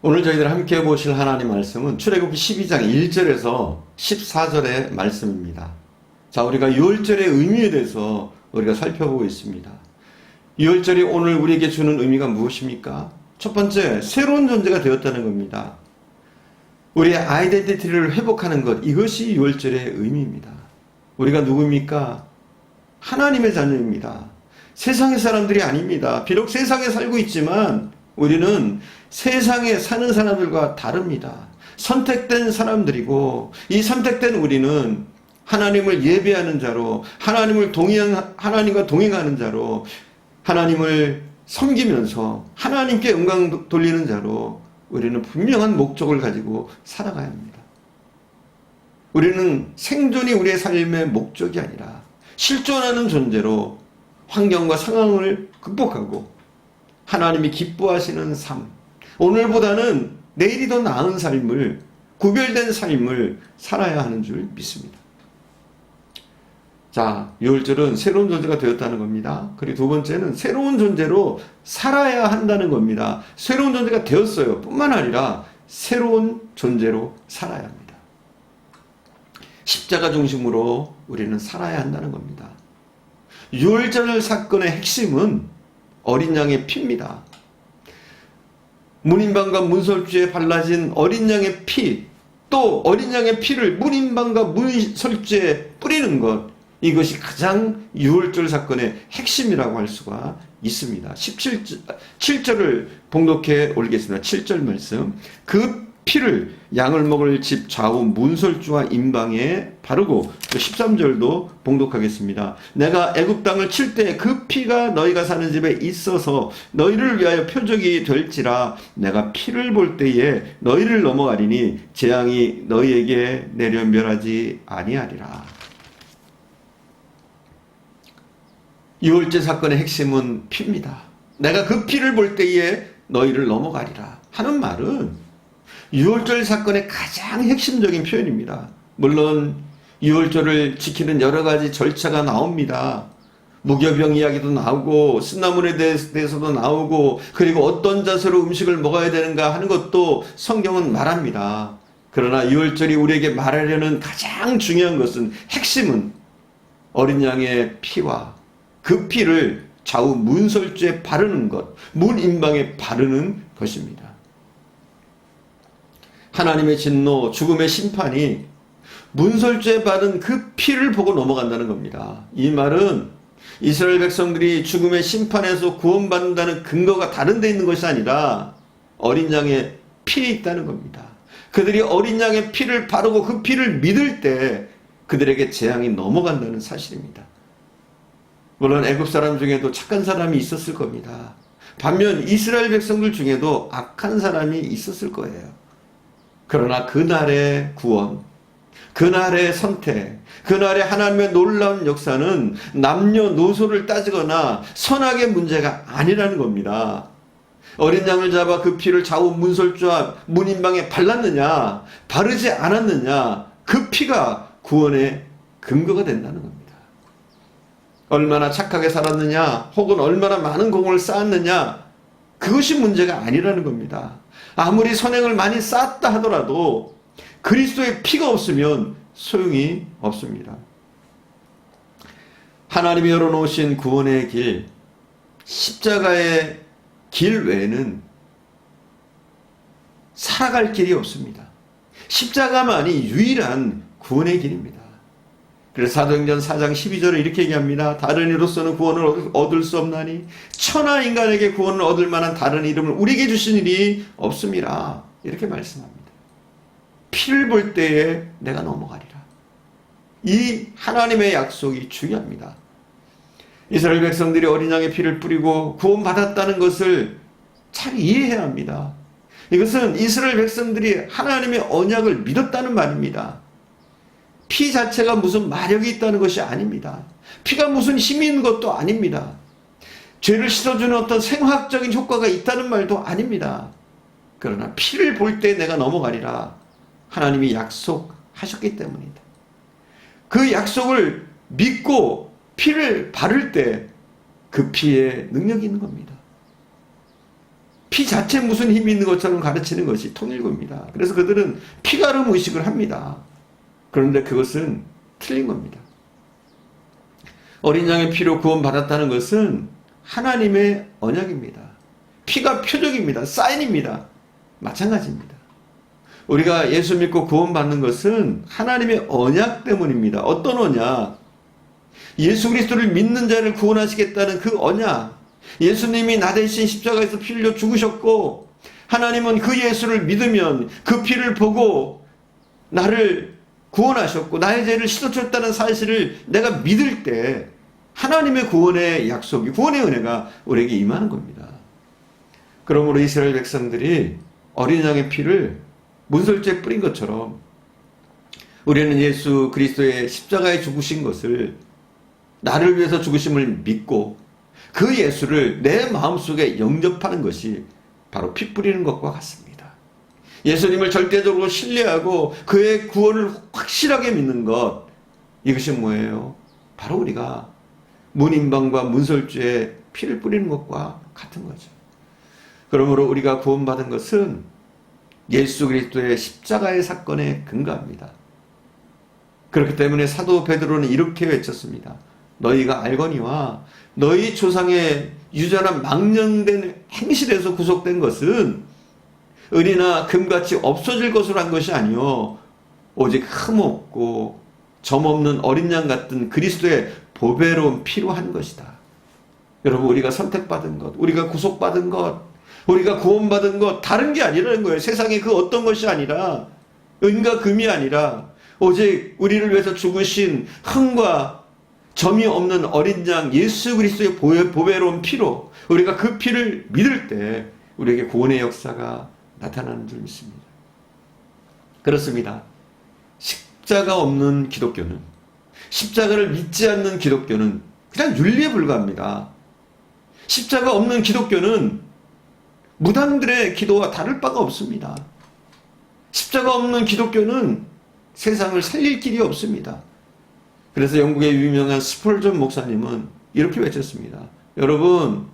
오늘 저희들 함께 보실 하나님 말씀은 출애굽기 12장 1절에서 14절의 말씀입니다. 자, 우리가 6월절의 의미에 대해서 우리가 살펴보고 있습니다. 6월절이 오늘 우리에게 주는 의미가 무엇입니까? 첫 번째, 새로운 존재가 되었다는 겁니다. 우리의 아이덴티티를 회복하는 것, 이것이 6월절의 의미입니다. 우리가 누구입니까? 하나님의 자녀입니다. 세상의 사람들이 아닙니다. 비록 세상에 살고 있지만 우리는 세상에 사는 사람들과 다릅니다. 선택된 사람들이고, 이 선택된 우리는 하나님을 예배하는 자로, 하나님과 동행하는 자로, 하나님을 섬기면서 하나님께 영광 돌리는 자로 우리는 분명한 목적을 가지고 살아가야 합니다. 우리는 생존이 우리의 삶의 목적이 아니라 실존하는 존재로 환경과 상황을 극복하고 하나님이 기뻐하시는 삶, 오늘보다는 내일이 더 나은 삶을, 구별된 삶을 살아야 하는 줄 믿습니다. 자, 6월절은 새로운 존재가 되었다는 겁니다. 그리고 두 번째는 새로운 존재로 살아야 한다는 겁니다. 새로운 존재가 되었어요. 뿐만 아니라 새로운 존재로 살아야 합니다. 십자가 중심으로 우리는 살아야 한다는 겁니다. 6월절 사건의 핵심은 어린 양의 피입니다. 문인방과 문설주에 발라진 어린 양의 피, 또 어린 양의 피를 문인방과 문설주에 뿌리는 것, 이것이 가장 6월절 사건의 핵심이라고 할 수가 있습니다. 7절을 봉독해 올리겠습니다. 7절 말씀. 그 피를 양을 먹을 집 좌우 문설주와 임방에 바르고, 13절도 봉독하겠습니다. 내가 애굽 땅을 칠 때 그 피가 너희가 사는 집에 있어서 너희를 위하여 표적이 될지라. 내가 피를 볼 때에 너희를 넘어가리니 재앙이 너희에게 내려 멸하지 아니하리라. 6월절 사건의 핵심은 피입니다. 내가 그 피를 볼 때에 너희를 넘어가리라 하는 말은 6월절 사건의 가장 핵심적인 표현입니다. 물론 6월절을 지키는 여러 가지 절차가 나옵니다. 무교병 이야기도 나오고 쓴나물에 대해서도 나오고, 그리고 어떤 자세로 음식을 먹어야 되는가 하는 것도 성경은 말합니다. 그러나 6월절이 우리에게 말하려는 가장 중요한 것은, 핵심은 어린 양의 피와 그 피를 좌우 문설주에 바르는 것, 문인방에 바르는 것입니다. 하나님의 진노, 죽음의 심판이 문설주에 바른 그 피를 보고 넘어간다는 겁니다. 이 말은 이스라엘 백성들이 죽음의 심판에서 구원받는다는 근거가 다른 데 있는 것이 아니라 어린 양의 피에 있다는 겁니다. 그들이 어린 양의 피를 바르고 그 피를 믿을 때 그들에게 재앙이 넘어간다는 사실입니다. 물론 애굽 사람 중에도 착한 사람이 있었을 겁니다. 반면 이스라엘 백성들 중에도 악한 사람이 있었을 거예요. 그러나 그날의 구원, 그날의 선택, 그날의 하나님의 놀라운 역사는 남녀노소를 따지거나 선악의 문제가 아니라는 겁니다. 어린 양을 잡아 그 피를 좌우 문설주와 문인방에 발랐느냐, 바르지 않았느냐, 그 피가 구원의 근거가 된다는 겁니다. 얼마나 착하게 살았느냐, 혹은 얼마나 많은 공을 쌓았느냐, 그것이 문제가 아니라는 겁니다. 아무리 선행을 많이 쌓았다 하더라도 그리스도의 피가 없으면 소용이 없습니다. 하나님이 열어놓으신 구원의 길, 십자가의 길 외에는 살아갈 길이 없습니다. 십자가만이 유일한 구원의 길입니다. 그래서 사도행전 4장 12절에 이렇게 얘기합니다. 다른 이로서는 구원을 얻을 수 없나니 천하 인간에게 구원을 얻을 만한 다른 이름을 우리에게 주신 일이 없습니다. 이렇게 말씀합니다. 피를 볼 때에 내가 넘어가리라. 이 하나님의 약속이 중요합니다. 이스라엘 백성들이 어린 양의 피를 뿌리고 구원받았다는 것을 잘 이해해야 합니다. 이것은 이스라엘 백성들이 하나님의 언약을 믿었다는 말입니다. 피 자체가 무슨 마력이 있다는 것이 아닙니다. 피가 무슨 힘이 있는 것도 아닙니다. 죄를 씻어주는 어떤 생화학적인 효과가 있다는 말도 아닙니다. 그러나 피를 볼 때 내가 넘어가리라 하나님이 약속하셨기 때문이다. 그 약속을 믿고 피를 바를 때 그 피에 능력이 있는 겁니다. 피 자체에 무슨 힘이 있는 것처럼 가르치는 것이 통일교입니다. 그래서 그들은 피가름 의식을 합니다. 그런데 그것은 틀린 겁니다. 어린 양의 피로 구원받았다는 것은 하나님의 언약입니다. 피가 표적입니다. 사인입니다. 마찬가지입니다. 우리가 예수 믿고 구원받는 것은 하나님의 언약 때문입니다. 어떤 언약? 예수 그리스도를 믿는 자를 구원하시겠다는 그 언약. 예수님이 나 대신 십자가에서 피 흘려 죽으셨고 하나님은 그 예수를 믿으면 그 피를 보고 나를 구원하셨고 나의 죄를 씻어줬다는 사실을 내가 믿을 때 하나님의 구원의 약속이, 구원의 은혜가 우리에게 임하는 겁니다. 그러므로 이스라엘 백성들이 어린 양의 피를 문설주에 뿌린 것처럼 우리는 예수 그리스도의 십자가에 죽으신 것을, 나를 위해서 죽으심을 믿고 그 예수를 내 마음속에 영접하는 것이 바로 피 뿌리는 것과 같습니다. 예수님을 절대적으로 신뢰하고 그의 구원을 확실하게 믿는 것, 이것이 뭐예요? 바로 우리가 문임방과 문설주에 피를 뿌리는 것과 같은 거죠. 그러므로 우리가 구원받은 것은 예수 그리스도의 십자가의 사건에 근거합니다. 그렇기 때문에 사도 베드로는 이렇게 외쳤습니다. 너희가 알거니와 너희 조상의 유전한 망령된 행실에서 구속된 것은 은이나 금같이 없어질 것으로 한 것이 아니요 오직 흠없고 점없는 어린 양 같은 그리스도의 보배로운 피로 한 것이다. 여러분, 우리가 선택받은 것, 우리가 구속받은 것, 우리가 구원받은 것 다른 게 아니라는 거예요. 세상에 그 어떤 것이 아니라, 은과 금이 아니라 오직 우리를 위해서 죽으신 흠과 점이 없는 어린 양 예수 그리스도의 보배로운 피로, 우리가 그 피를 믿을 때 우리에게 구원의 역사가 나타나는 줄 믿습니다. 그렇습니다. 십자가 없는 기독교는, 십자가를 믿지 않는 기독교는 그냥 윤리에 불과합니다. 십자가 없는 기독교는 무당들의 기도와 다를 바가 없습니다. 십자가 없는 기독교는 세상을 살릴 길이 없습니다. 그래서 영국의 유명한 스펄전 목사님은 이렇게 외쳤습니다. 여러분,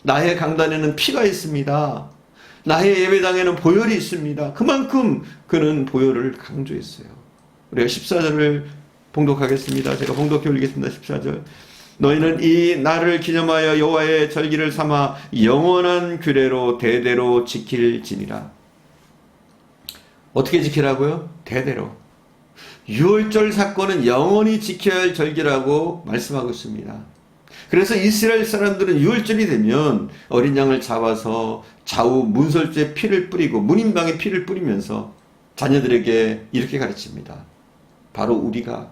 나의 강단에는 피가 있습니다. 나의 예배당에는 보혈이 있습니다. 그만큼 그는 보혈을 강조했어요. 우리가 14절을 봉독하겠습니다. 제가 봉독해 올리겠습니다. 14절. 너희는 이 날을 기념하여 여호와의 절기를 삼아 영원한 규례로 대대로 지킬지니라. 어떻게 지키라고요? 대대로. 유월절 사건은 영원히 지켜야 할 절기라고 말씀하고 있습니다. 그래서 이스라엘 사람들은 유월절이 되면 어린 양을 잡아서 좌우 문설주에 피를 뿌리고 문인방에 피를 뿌리면서 자녀들에게 이렇게 가르칩니다. 바로 우리가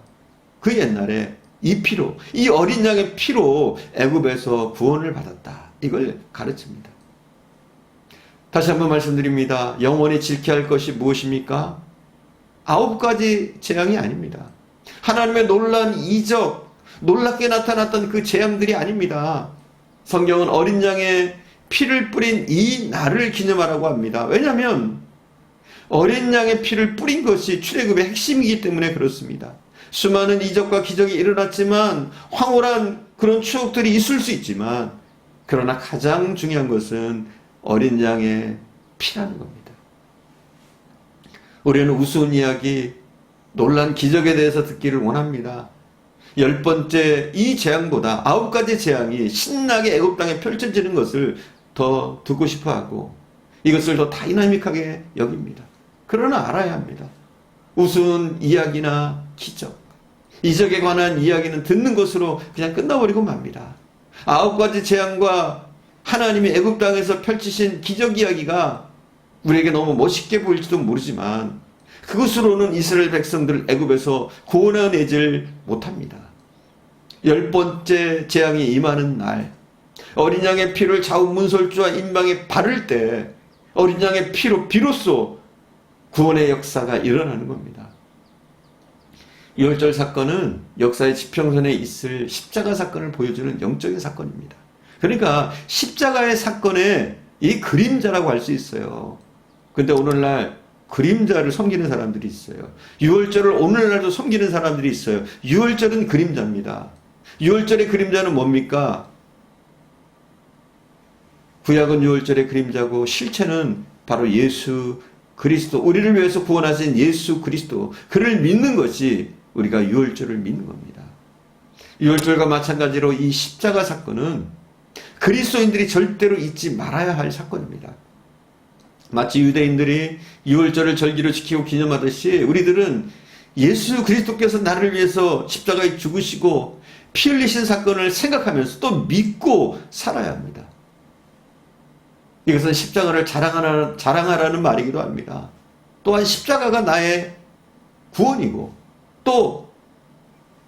그 옛날에 이 피로, 이 어린 양의 피로 애굽에서 구원을 받았다. 이걸 가르칩니다. 다시 한번 말씀드립니다. 영원히 지켜야 할 것이 무엇입니까? 9가지 재앙이 아닙니다. 하나님의 놀라운 이적, 놀랍게 나타났던 그 재앙들이 아닙니다. 성경은 어린 양의 피를 뿌린 이 날을 기념하라고 합니다. 왜냐하면 어린 양의 피를 뿌린 것이 출애굽의 핵심이기 때문에 그렇습니다. 수많은 이적과 기적이 일어났지만 황홀한 그런 추억들이 있을 수 있지만, 그러나 가장 중요한 것은 어린 양의 피라는 겁니다. 우리는 우스운 이야기, 놀란 기적에 대해서 듣기를 원합니다. 10번째 이 재앙보다 9가지 재앙이 신나게 애굽 땅에 펼쳐지는 것을 더 듣고 싶어하고 이것을 더 다이나믹하게 여깁니다. 그러나 알아야 합니다. 우스운 이야기나 기적, 이적에 관한 이야기는 듣는 것으로 그냥 끝나버리고 맙니다. 9가지 재앙과 하나님이 애굽 땅에서 펼치신 기적 이야기가 우리에게 너무 멋있게 보일지도 모르지만 그것으로는 이스라엘 백성들을 애굽에서 구원해내질 못합니다. 10번째 재앙이 임하는 날, 어린 양의 피를 좌우 문설주와 인방에 바를 때 어린 양의 피로 비로소 구원의 역사가 일어나는 겁니다. 유월절 사건은 역사의 지평선에 있을 십자가 사건을 보여주는 영적인 사건입니다. 그러니까 십자가의 사건의 이 그림자라고 할 수 있어요. 근데 오늘날 그림자를 섬기는 사람들이 있어요. 유월절을 오늘날도 섬기는 사람들이 있어요. 유월절은 그림자입니다. 유월절의 그림자는 뭡니까? 구약은 유월절의 그림자고 실체는 바로 예수 그리스도, 우리를 위해서 구원하신 예수 그리스도, 그를 믿는 것이 우리가 유월절을 믿는 겁니다. 유월절과 마찬가지로 이 십자가 사건은 그리스도인들이 절대로 잊지 말아야 할 사건입니다. 마치 유대인들이 유월절을 절기로 지키고 기념하듯이 우리들은 예수 그리스도께서 나를 위해서 십자가에 죽으시고 피 흘리신 사건을 생각하면서 또 믿고 살아야 합니다. 이것은 십자가를 자랑하라는 말이기도 합니다. 또한 십자가가 나의 구원이고 또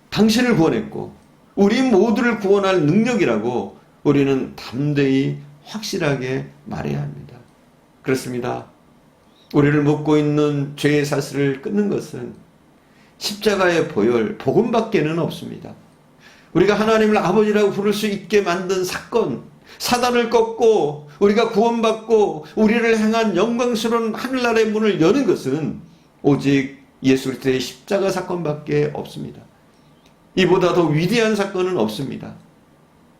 당신을 구원했고 우리 모두를 구원할 능력이라고 우리는 담대히 확실하게 말해야 합니다. 그렇습니다. 우리를 묶고 있는 죄의 사슬을 끊는 것은 십자가의 보혈, 복음밖에는 없습니다. 우리가 하나님을 아버지라고 부를 수 있게 만든 사건, 사단을 꺾고 우리가 구원받고 우리를 향한 영광스러운 하늘나라의 문을 여는 것은 오직 예수 그리스도의 십자가 사건밖에 없습니다. 이보다 더 위대한 사건은 없습니다.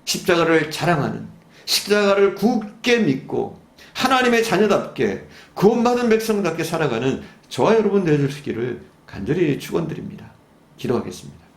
십자가를 자랑하는, 십자가를 굳게 믿고 하나님의 자녀답게 구원받은 백성답게 살아가는 저와 여러분 되어주시기를 간절히 축원드립니다. 기도하겠습니다.